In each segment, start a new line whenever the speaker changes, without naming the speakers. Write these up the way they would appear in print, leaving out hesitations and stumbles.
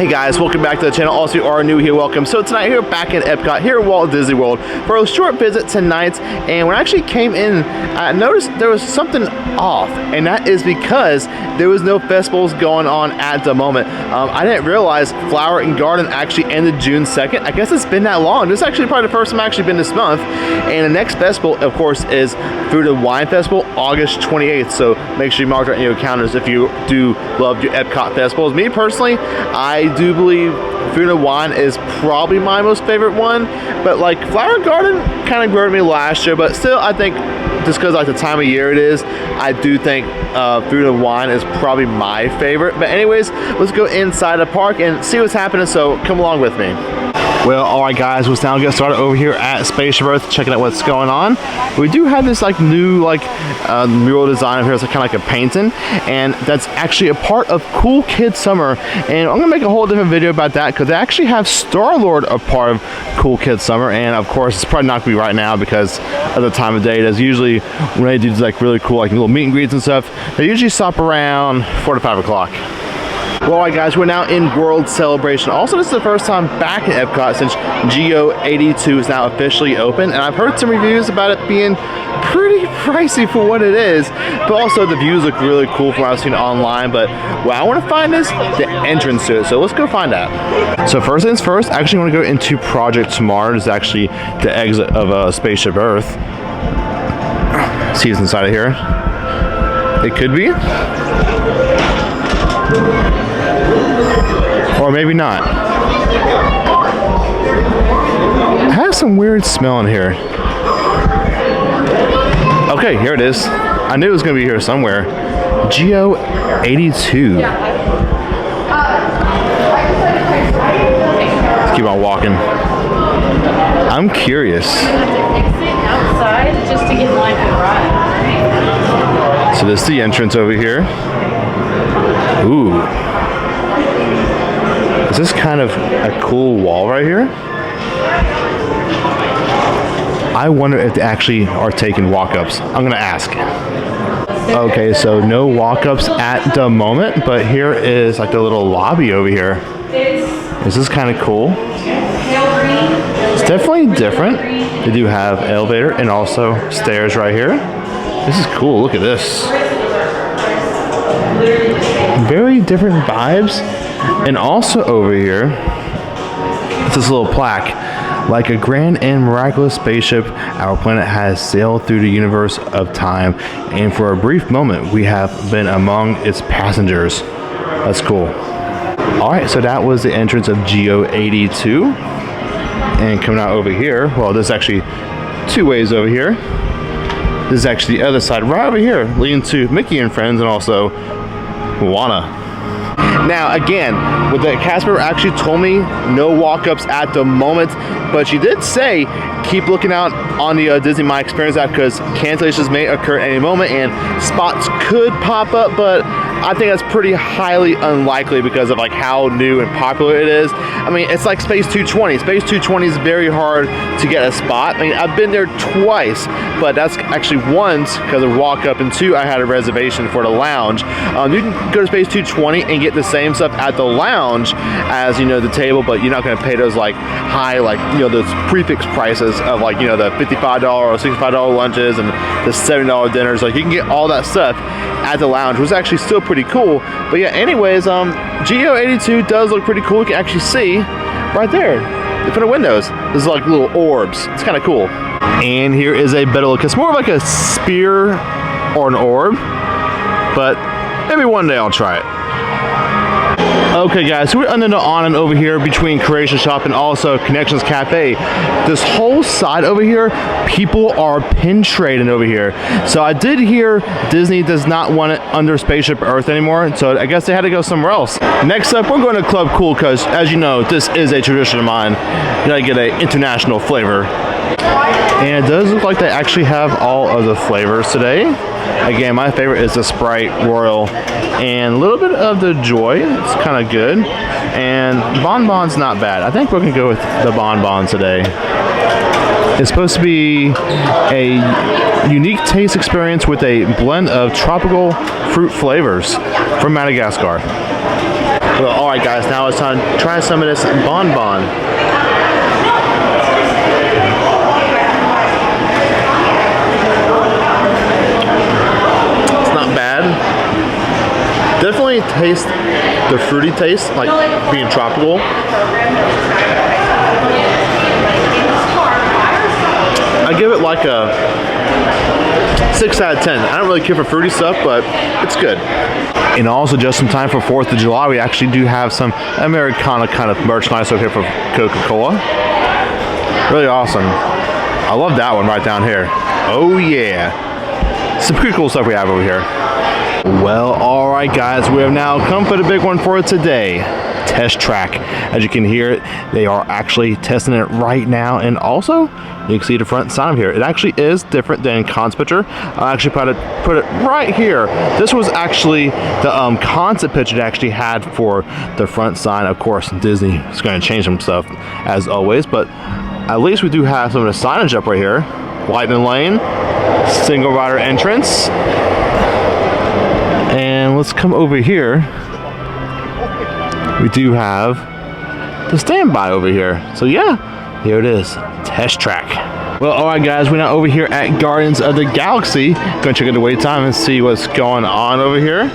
Hey guys, welcome back to the channel. Also, if you are new here, welcome. So tonight here back at Epcot here at Walt Disney World for a short visit tonight. And when I actually came in, I noticed there was something off, and that is because there was no festivals going on at the moment. I didn't realize Flower and Garden actually ended June 2nd. I guess it's been that long. This is actually probably the first time I've actually been this month. And the next festival, of course, is Food and Wine Festival, August 28th. So make sure you mark that in your calendars if you do love your Epcot festivals. Me personally, I do believe Food and Wine is probably my most favorite one, but like Flower Garden kind of grew to me last year, but still I think just because like the time of year it is, I do think Food and Wine is probably my favorite. But anyways, let's go inside the park and see what's happening, so come along with me. Well, alright guys, let's now get started over here at Spaceship Earth, checking out what's going on. We do have this like new mural design over here. It's kind of like a painting, and that's actually a part of Cool Kid Summer. And I'm gonna make a whole different video about that because they actually have Star-Lord a part of Cool Kid Summer. And of course, it's probably not gonna be right now because of the time of day it is. Usually when they do like really cool like little meet and greets and stuff, they usually stop around 4 to 5 o'clock. Well, alright guys, we're now in World Celebration. Also, this is the first time back in Epcot since GO82 is now officially open, and I've heard some reviews about it being pretty pricey for what it is, but also the views look really cool from what I've seen online. But what I want to find is the entrance to it, so let's go find that. So first things first, I actually want to go into Project Tomorrow. This is actually the exit of Spaceship Earth. See what's inside of here. It could be. Or maybe not. I have some weird smell in here. Okay, here it is. I knew it was going to be here somewhere. GO82. Let's keep on walking. I'm curious.
Outside just to get in line for the ride.
So this is the entrance over here. Ooh. Is this kind of a cool wall right here? I wonder if they actually are taking walk-ups. I'm gonna ask. Okay, so no walk-ups at the moment, but here is like the little lobby over here. This is kind of cool. It's definitely different. They do have elevator and also stairs right here. This is cool, look at this. Very different vibes. And also over here, it's this little plaque. Like a grand and miraculous spaceship, our planet has sailed through the universe of time, and for a brief moment, we have been among its passengers. That's cool. Alright, so that was the entrance of GO82. And coming out over here, well, there's actually two ways over here. This is actually the other side, right over here, leading to Mickey and Friends and also Moana. Now again, with the Casper actually told me no walk-ups at the moment, but she did say keep looking out on the Disney My Experience app because cancellations may occur at any moment and spots could pop up, but I think that's pretty highly unlikely because of like how new and popular it is. I mean, it's like Space 220. Space 220 is very hard to get a spot. I mean, I've been there twice, but that's actually once because of walk-up, and two, I had a reservation for the lounge. You can go to Space 220 and get the same stuff at the lounge as, you know, the table, but you're not going to pay those like high, like, you know, those prefix prices of like, you know, the $55 or $65 lunches and the $70 dinners. Like, you can get all that stuff at the lounge, which is actually still pretty cool. But yeah, anyways, GO82 does look pretty cool. You can actually see right there in front of windows, there's like little orbs. It's kind of cool. And here is a better look. It's more like a spear or an orb, but maybe one day I'll try it. Okay guys, so we're under the awning over here between Creation Shop and also Connections Cafe. This whole side over here, people are pin trading over here. So I did hear Disney does not want it under Spaceship Earth anymore, so I guess they had to go somewhere else. Next up, we're going to Club Cool because, as you know, this is a tradition of mine. You gotta get an international flavor. And it does look like they actually have all of the flavors today. Again, my favorite is the Sprite Royal and a little bit of the Joy. It's kind of good. And Bonbon's not bad. I think we're going to go with the Bonbon today. It's supposed to be a unique taste experience with a blend of tropical fruit flavors from Madagascar. Well, alright guys, now it's time to try some of this bonbon. It's not bad. Definitely taste the fruity taste, like being tropical. I give it like a 6 out of 10. I don't really care for fruity stuff, but it's good. And also just in time for 4th of July, we actually do have some Americana kind of merchandise over here for Coca-Cola. Really awesome. I love that one right down here. Oh yeah. Some pretty cool stuff we have over here. Well, alright guys, we have now come for the big one for today. Test track. As you can hear, they are actually testing it right now, and also you can see the front sign here. It actually is different than concept picture. I'll actually put it right here. This was actually the concept picture they actually had for the front sign. Of course, Disney is going to change some stuff as always, but at least we do have some of the signage up right here. Lightning Lane, single rider entrance, and let's come over here. We do have the standby over here. So yeah, here it is, test track. Well, alright guys, we're now over here at Guardians of the Galaxy. Gonna check out the wait time and see what's going on over here.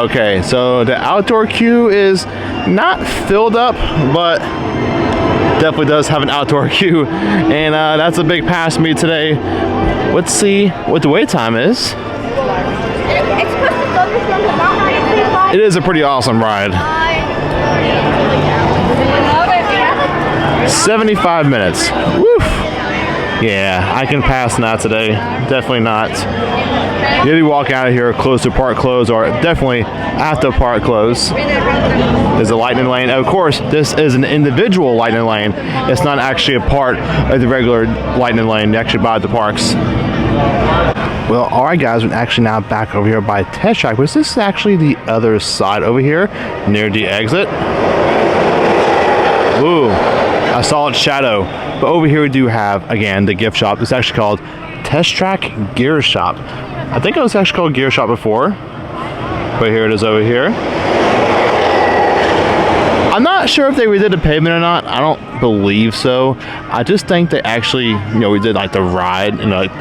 Okay, so the outdoor queue is not filled up, but definitely does have an outdoor queue, and that's a big pass for me today. Let's see what the wait time is. It is a pretty awesome ride. 75 minutes. Woof. Yeah, I can pass that today. Definitely not. You either walk out of here close to park close or definitely after park close. There's a lightning lane. Of course, this is an individual lightning lane. It's not actually a part of the regular lightning lane you actually buy at the parks. Well, alright guys, we're actually now back over here by Test Track, but this is actually the other side over here, near the exit. Ooh, I saw its shadow. But over here we do have, again, the gift shop. It's actually called Test Track Gear Shop. I think it was actually called Gear Shop before, but here it is over here. I'm not sure if they redid the pavement or not. I don't believe so. I just think they actually, we did like the ride and like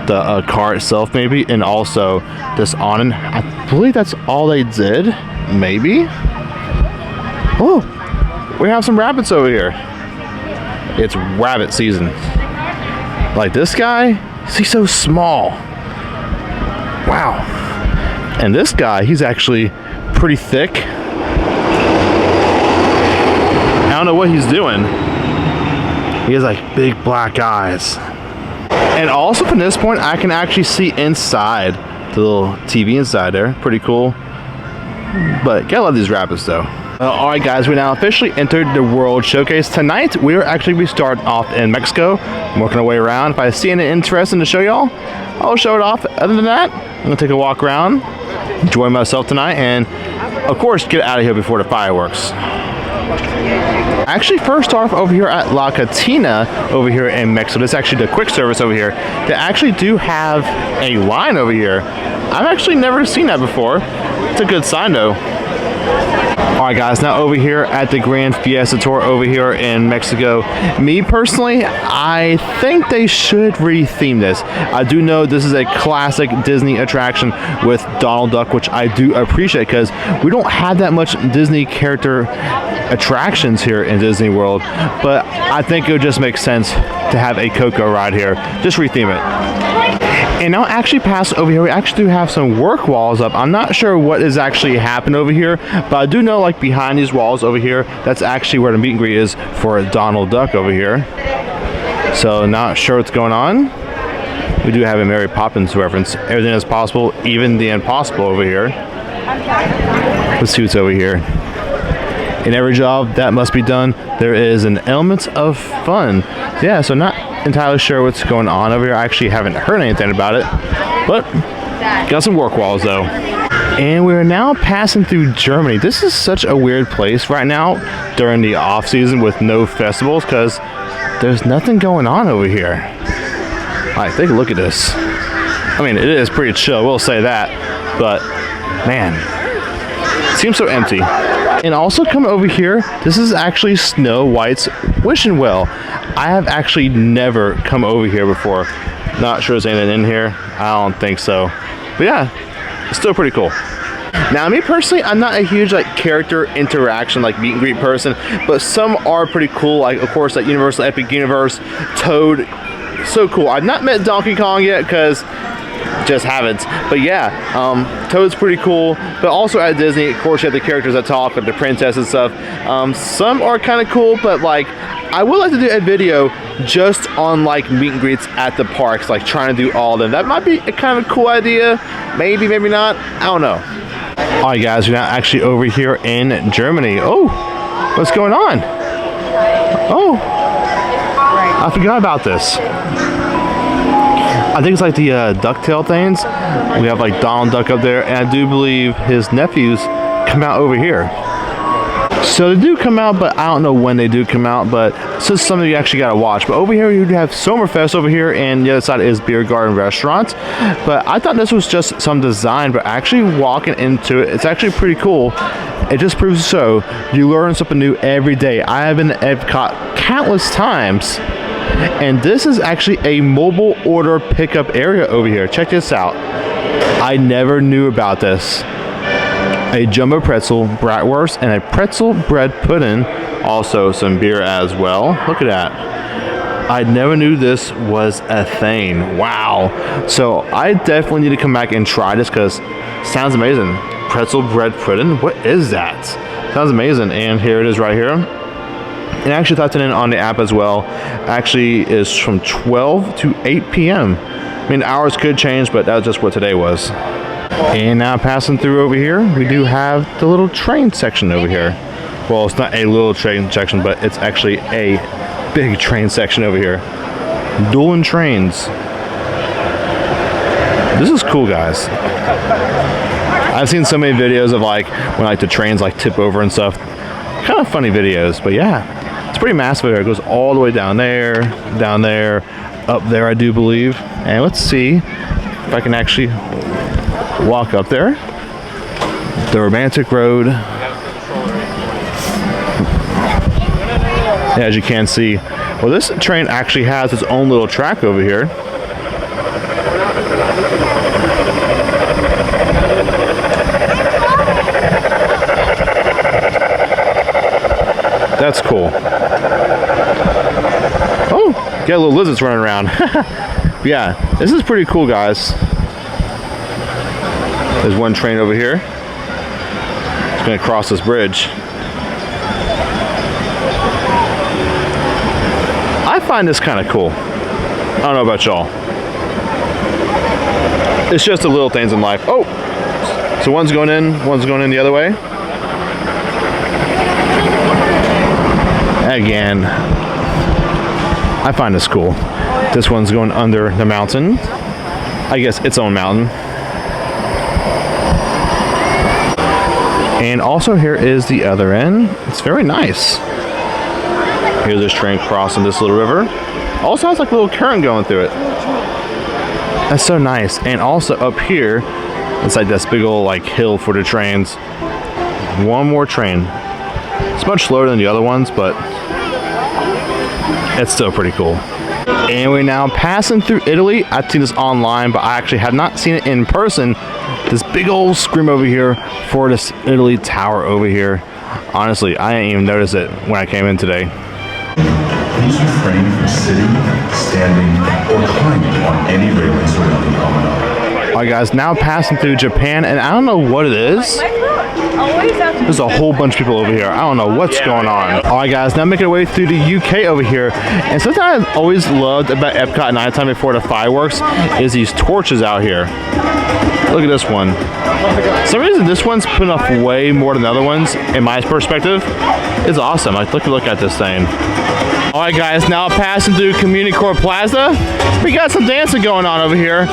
the car itself maybe, and also this awning. I believe that's all they did, maybe. Oh, we have some rabbits over here. It's rabbit season. Like this guy, he's so small. Wow. And this guy, he's actually pretty thick. I don't know what he's doing. He has like big black eyes. And also from this point, I can actually see inside the little TV inside there. Pretty cool. But gotta love these rabbits though. Alright guys, we now officially entered the World Showcase. Tonight, we are actually starting off in Mexico, working our way around. If I see anything interesting to show y'all, I'll show it off. Other than that, I'm gonna take a walk around, enjoy myself tonight, and of course, get out of here before the fireworks. Actually, first off over here at La Cantina over here in Mexico, this is actually the quick service over here. They actually do have a line over here. I've actually never seen that before. It's a good sign though. Alright guys, now over here at the Grand Fiesta Tour over here in Mexico, me personally, I think they should retheme this. I do know this is a classic Disney attraction with Donald Duck, which I do appreciate because we don't have that much Disney character attractions here in Disney World, but I think it would just make sense to have a Coco ride here. Just retheme it. And now actually pass over here, we actually do have some work walls up. I'm not sure what is actually happened over here, but I do know like behind these walls over here, that's actually where the meet and greet is for Donald Duck over here. So not sure what's going on. We do have a Mary Poppins reference. Everything is possible, even the impossible over here. Let's see what's over here. In every job that must be done, there is an element of fun. Yeah, so not entirely sure what's going on over here. I actually haven't heard anything about it, but got some work walls though. And we're now passing through Germany. This is such a weird place right now during the off season with no festivals because there's nothing going on over here. All right, take a look at this. I mean, it is pretty chill, we'll say that, but man, Seems so empty. And also come over here, this is actually Snow White's wishing well. I have actually never come over here before. Not sure there's anything in here. I don't think so. But yeah, it's still pretty cool. Now, me personally, I'm not a huge like character interaction, like meet and greet person, but some are pretty cool. Like, of course, like Universal Epic Universe, Toad, so cool. I've not met Donkey Kong yet because just haven't. But yeah, Toad's pretty cool. But also at Disney, of course, you have the characters that talk, like the princess and stuff. Some are kind of cool, but like, I would like to do a video just on like meet and greets at the parks, like trying to do all of them. That might be a kind of cool idea. Maybe, maybe not. I don't know. All right, guys, we're now actually over here in Germany. Oh, what's going on? Oh, I forgot about this. I think it's like the ducktail things. We have like Donald Duck up there, and I do believe his nephews come out over here. So they do come out, but I don't know when they do come out, but this is something you actually gotta watch. But over here you have Sommerfest over here, and the other side is Beer Garden Restaurant. But I thought this was just some design, but actually walking into it, it's actually pretty cool. It just proves so. You learn something new every day. I have been to Epcot countless times, and this is actually a mobile order pickup area over here. Check this out. I never knew about this. A jumbo pretzel, bratwurst, and a pretzel bread pudding. Also some beer as well. Look at that. I never knew this was a thing. Wow. So I definitely need to come back and try this because sounds amazing. Pretzel bread pudding. What is that? Sounds amazing. And here it is right here. And I actually typed it in on the app as well. Actually is from 12 to 8 p.m. I mean, hours could change, but that's just what today was. And now passing through over here, we do have the little train section over here. Well, it's not a little train section, but it's actually a big train section over here. Dueling trains. This is cool, guys. I've seen so many videos of like when like the trains like tip over and stuff. Kind of funny videos, but yeah, it's pretty massive here. It goes all the way down there, up there, I do believe. And let's see if I can actually walk up there. The romantic road. As you can see, well, this train actually has its own little track over here. That's cool. Oh, got little lizards running around. Yeah, this is pretty cool, guys. There's one train over here. It's gonna cross this bridge. I find this kind of cool. I don't know about y'all. It's just the little things in life. Oh, so one's going in the other way. Again, I find this cool. This one's going under the mountain. I guess its own mountain. And also here is the other end. It's very nice. Here's this train crossing this little river. Also has like a little current going through it. That's so nice. And also up here, it's like this big old like hill for the trains. One more train. It's much slower than the other ones, but it's still pretty cool. And we're now passing through Italy. I've seen this online, but I actually have not seen it in person. This big old scream over here for this Italy tower over here. Honestly, I didn't even notice it when I came in today.
Please refrain from sitting, standing, or climbing on any railings around the promenade.
Alright guys, now passing through Japan, and I don't know what it is. There's a whole bunch of people over here. I don't know what's going on. Alright guys, now making our way through the UK over here. And something I've always loved about Epcot at nighttime before the fireworks is these torches out here. Look at this one. For some reason this one's putting off way more than the other ones, in my perspective. It's awesome. Like, look at this thing. Alright guys, now passing through Communicore Plaza. We got some dancing going on over here.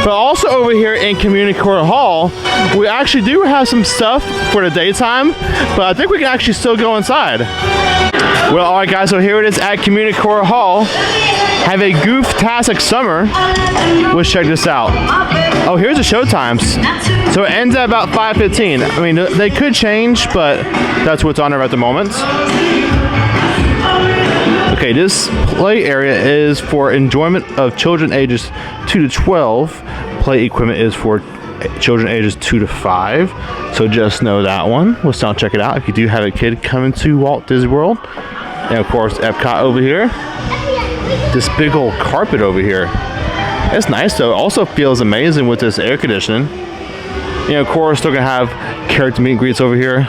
But also over here in Communicore Hall, we actually do have some stuff for the daytime, but I think we can actually still go inside. Well, alright guys, so here it is at Communicore Hall. Have a goof-tastic summer. Let's check this out. Oh, here's the show times. So it ends at about 5:15. I mean, they could change, but that's what's on there at the moment. Okay, this play area is for enjoyment of children ages 2 to 12. Play equipment is for children ages 2 to 5. So just know that one. Let's now check it out if you do have a kid coming to Walt Disney World. And of course, Epcot over here. This big old carpet over here. It's nice though. It also feels amazing with this air conditioning. And of course, they're gonna have character meet and greets over here.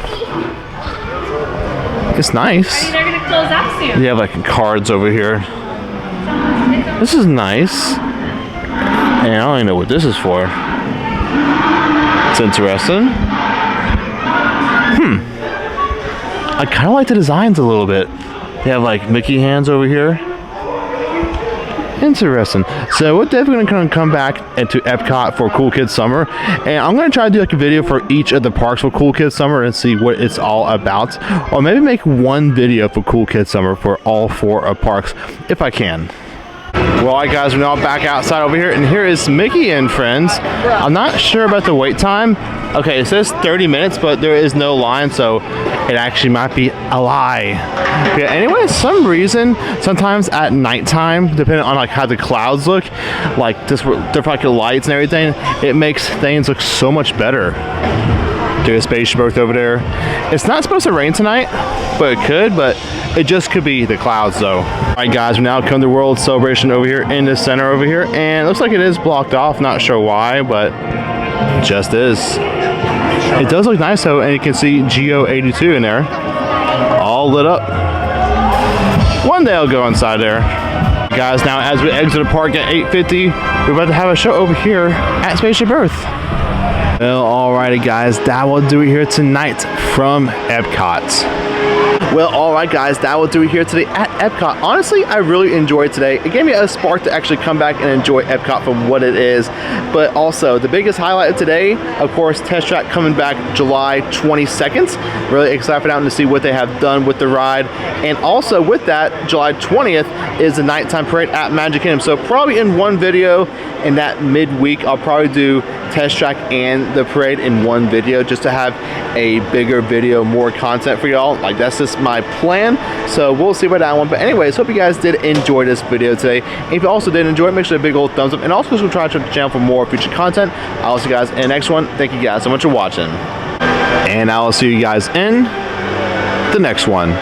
It's nice.
They're gonna close out soon.
You have like cards over here. This is nice. And I don't even know what this is for. It's interesting. I kind of like the designs a little bit. They have like Mickey hands over here. Interesting. So we're definitely going to come back into Epcot for Cool Kids Summer, and I'm going to try to do like a video for each of the parks for Cool Kids Summer and see what it's all about, or maybe make one video for Cool Kids Summer for all 4 parks if I can. Well, alright guys, we're now back outside over here, and here is Mickey and Friends. I'm not sure about the wait time. Okay, it says 30 minutes, but there is no line, so it actually might be a lie. Yeah, anyway, some reason, sometimes at nighttime, depending on like how the clouds look, like this, different like the lights and everything, it makes things look so much better. There's a spaceship Earth over there. It's not supposed to rain tonight, but it could, but it just could be the clouds though. Alright guys, we now come to World Celebration over here in the center over here, and it looks like it is blocked off, not sure why, but just is. It does look nice though, and you can see Geo82 in there, all lit up. One day I'll go inside there. Guys, now as we exit the park at 8:50, we're about to have a show over here at Spaceship Earth. Well, alrighty guys, that will do it here tonight from Epcot. Well, alright guys, that will do it here today at Epcot. Honestly, I really enjoyed today. It gave me a spark to actually come back and enjoy Epcot for what it is. But also, the biggest highlight of today, of course, Test Track coming back July 22nd. Really excited for that one to see what they have done with the ride. And also with that, July 20th is the nighttime parade at Magic Kingdom. So probably in one video in that midweek, I'll probably do Test Track and the parade in one video just to have a bigger video, more content for y'all. Like that's just my plan, so we'll see about that one. But anyways, hope you guys did enjoy this video today. And if you also did enjoy it, make sure to big old thumbs up, and also subscribe to the channel for more future content. I'll see you guys in the next one. Thank you guys so much for watching, and I'll see you guys in the next one.